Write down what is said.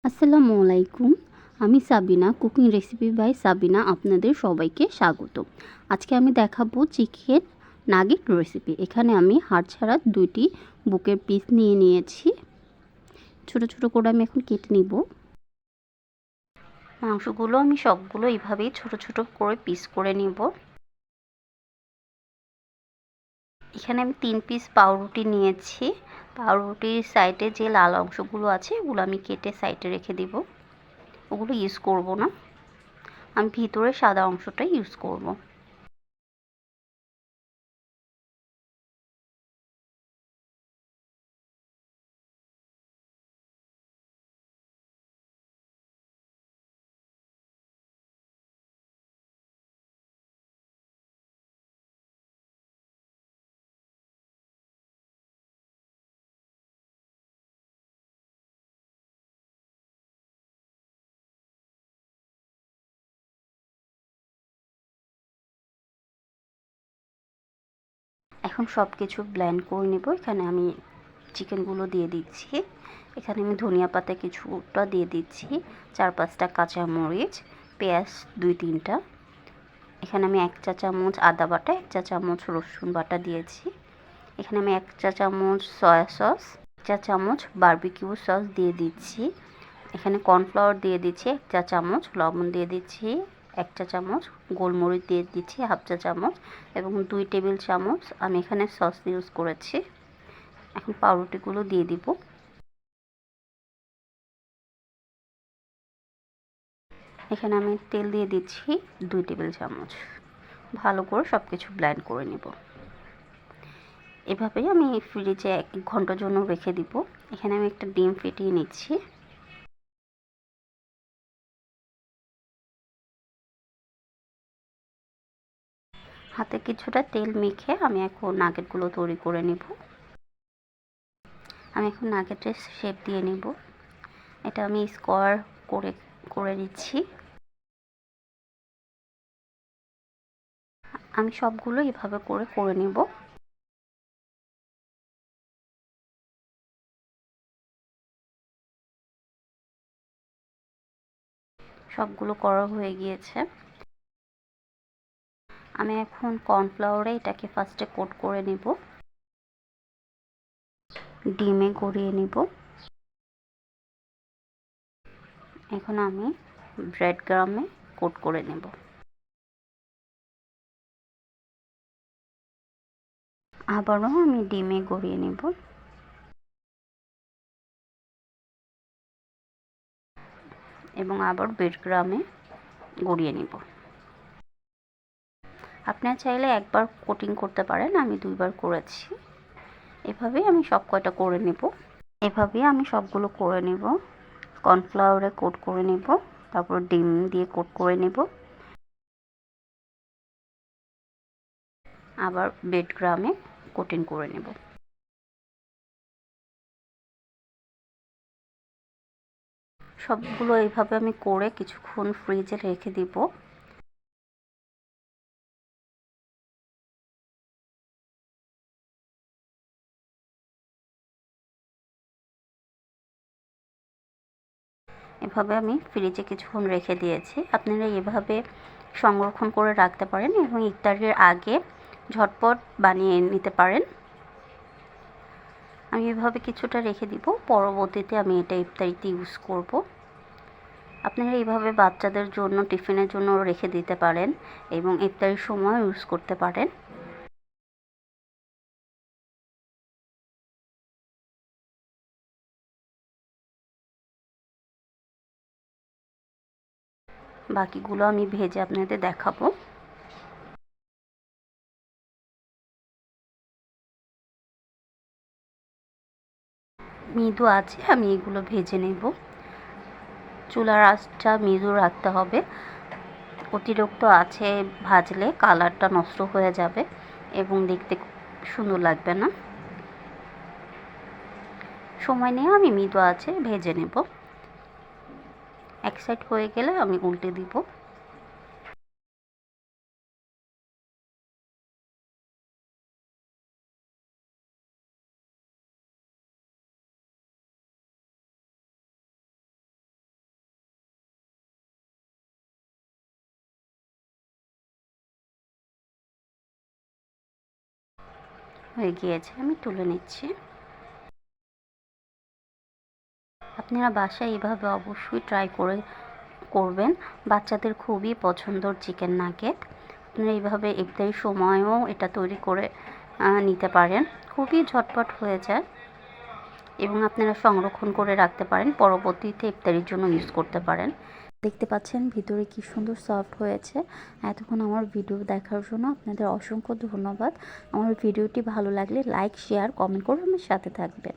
আসসালামু আলাইকুম। আমি Sabina, cooking recipe by Sabina আপনাদের সবাইকে স্বাগত। আজকে আমি দেখাবো চিকেন নাগেট রেসিপি। এখানে আমি হাড় ছাড়া 2টি বুকের পিস নিয়ে নিয়েছি। ছোট ছোট করে আমি এখন কেটে নিব। মাংসগুলো আমি সবগুলো এইভাবেই ছোট ছোট করে পিস করে নিব। এখানে আমি 3 পিস পাউরুটি নিয়েছি। পাউরুটির সাইডে যে লাল অংশগুলো আছে এগুলো আমি কেটে সাইডে রেখে দিব। ওগুলো ইউজ করব না, আমি ভিতরে সাদা অংশটাই ইউজ করব। এখন সব কিছু ব্লেন্ড করে নেব। এখানে আমি চিকেনগুলো দিয়ে দিচ্ছি। এখানে আমি ধনিয়া পাতা কিছুটা দিয়ে দিচ্ছি, 4-5টা কাঁচামরিচ, পেঁয়াজ 2-3টা। এখানে আমি 1 চা চামচ আদা বাটা, 1 চা চামচ রসুন বাটা দিয়েছি। এখানে আমি 1 চা চামচ সয়া সস, 1 চা চামচ বারবিকিউ সস দিয়ে দিচ্ছি। এখানে কর্নফ্লাওয়ার দিয়ে দিচ্ছি 1 চা চামচ, লবণ দিয়ে দিচ্ছি 1 চা চামচ, গোলমরিচ দিয়ে দিচ্ছি 1/2 চা চামচ এবং 2 টেবিল চামচ আমি এখানে সস ইউজ করেছি। এখন পাউরুটিগুলো দিয়ে দিব। এখানে আমি তেল দিয়ে দিচ্ছি 2 টেবিল চামচ। ভালো করে সব কিছু ব্লেন্ড করে নেব। এভাবেই আমি ফ্রিজে 1 ঘন্টার জন্য রেখে দিব। এখানে আমি একটা ডিম ফেটিয়ে নিচ্ছি। হাতে কিছুটা তেল মেখে আমি এখন নাগেটগুলো তৈরি করে নেব। আমি এখন নাগেটের শেপ দিয়ে নেব। এটা আমি স্কোয়ার করে নিচ্ছি। আমি সবগুলো এভাবে করে নেব। সবগুলো করা হয়ে গিয়েছে। আমি এখন কর্নফ্লাওয়ারে এটাকে ফার্স্টে কোট করে নেব, ডিমে গড়িয়ে নেব। এখন আমি ব্রেড ক্রাম্বে কোট করে নেব। আবারও আমি ডিমে গড়িয়ে নেব এবং আবার ব্রেড ক্রাম্বে গড়িয়ে নেব। আপনারা চাইলে একবার কোটিং করতে পারেন, আমি 2বার করেছি। এভাবেই আমি সব কয়টা করে নেব। এভাবেই আমি সবগুলো করে নেব। কর্নফ্লাওয়ারে কোট করে নেব, তারপর ডিম দিয়ে কোট করে নেব, আবার ব্রেড ক্রাম্বে কোটিং করে নেব। সবগুলো এইভাবে আমি করে কিছুক্ষণ ফ্রিজে রেখে দিব। এভাবে আমি ফ্রিজে কিছুক্ষণ রেখে দিয়েছি। আপনারা এভাবে সংরক্ষণ করে রাখতে পারেন এবং ইফতারের আগে ঝটপট বানিয়ে নিতে পারেন। আমি এভাবে কিছুটা রেখে দিব, পরবর্তীতে আমি এটা ইফতারিতে ইউজ করব। আপনারা এইভাবে বাচ্চাদের জন্য টিফিনের জন্য রেখে দিতে পারেন এবং ইফতারির সময় ইউজ করতে পারেন। বাকিগুলো আমি ভেজে আপনাদের দেখাবো। মৃদু আছে আমি এগুলো ভেজে নেব। চুলার আঁচটা মৃদু রাখতে হবে। অতিরিক্ত আছে ভাজলে কালারটা নষ্ট হয়ে যাবে এবং দেখতে সুন্দর লাগবে না। সময় নিয়ে আমি মৃদু আঁচে ভেজে নেব। এক সাইড হয়ে গেলে আমি উল্টে দিব। হয়ে গিয়েছে, আমি তুলে নিচ্ছি। আপনারা বাসায় এইভাবে অবশ্যই ট্রাই করবেন। বাচ্চাদের খুবই পছন্দর চিকেন নাগেট। আপনারা এইভাবে ইফতারির সময়ও এটা তৈরি করে নিতে পারেন। খুবই ঝটপট হয়ে যায় এবং আপনারা সংরক্ষণ করে রাখতে পারেন, পরবর্তীতে ইফতারির জন্য ইউজ করতে পারেন। দেখতে পাচ্ছেন ভিতরে কি সুন্দর সফট হয়েছে। এতক্ষণ আমার ভিডিও দেখার জন্য আপনাদের অসংখ্য ধন্যবাদ। আমার ভিডিওটি ভালো লাগলে লাইক, শেয়ার, কমেন্ট করে আমার সাথে থাকবেন।